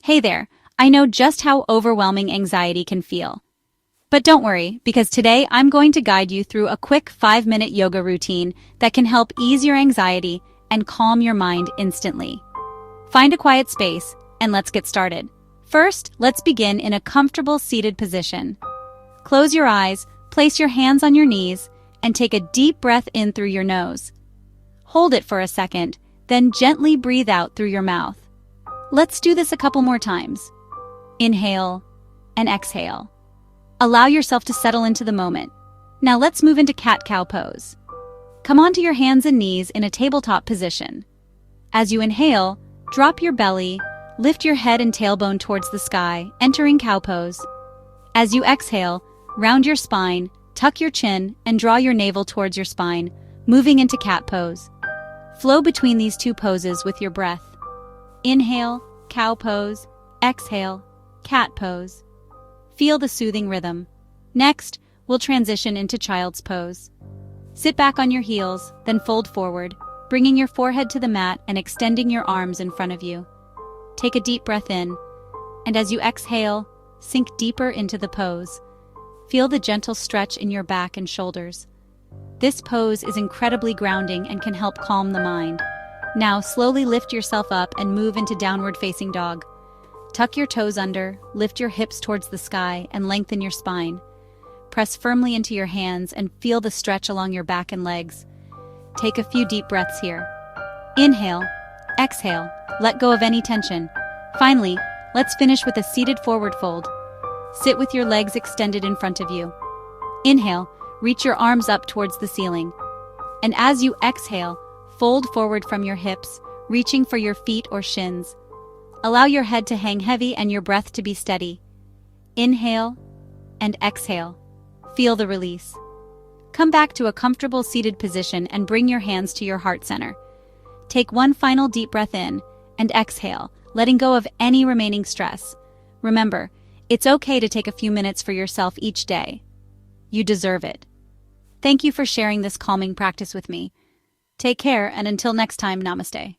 Hey there, I know just how overwhelming anxiety can feel. But don't worry, because today I'm going to guide you through a quick 5-minute yoga routine that can help ease your anxiety and calm your mind instantly. Find a quiet space, and let's get started. First, let's begin in a comfortable seated position. Close your eyes, place your hands on your knees, and take a deep breath in through your nose. Hold it for a second, then gently breathe out through your mouth. Let's do this a couple more times. Inhale and exhale. Allow yourself to settle into the moment. Now let's move into cat-cow pose. Come onto your hands and knees in a tabletop position. As you inhale, drop your belly, lift your head and tailbone towards the sky, entering cow pose. As you exhale, round your spine, tuck your chin, and draw your navel towards your spine, moving into cat pose. Flow between these two poses with your breath. Inhale, cow pose, exhale, cat pose. Feel the soothing rhythm. Next, we'll transition into child's pose. Sit back on your heels, then fold forward, bringing your forehead to the mat and extending your arms in front of you. Take a deep breath in, and as you exhale, sink deeper into the pose. Feel the gentle stretch in your back and shoulders. This pose is incredibly grounding and can help calm the mind. Now slowly lift yourself up and move into downward facing dog. Tuck your toes under, lift your hips towards the sky, and lengthen your spine. Press firmly into your hands and feel the stretch along your back and legs. Take a few deep breaths here. Inhale, exhale, let go of any tension. Finally, let's finish with a seated forward fold. Sit with your legs extended in front of you. Inhale, reach your arms up towards the ceiling. And as you exhale, fold forward from your hips, reaching for your feet or shins. Allow your head to hang heavy and your breath to be steady. Inhale and exhale. Feel the release. Come back to a comfortable seated position and bring your hands to your heart center. Take one final deep breath in and exhale, letting go of any remaining stress. Remember, it's okay to take a few minutes for yourself each day. You deserve it. Thank you for sharing this calming practice with me. Take care, and until next time, namaste.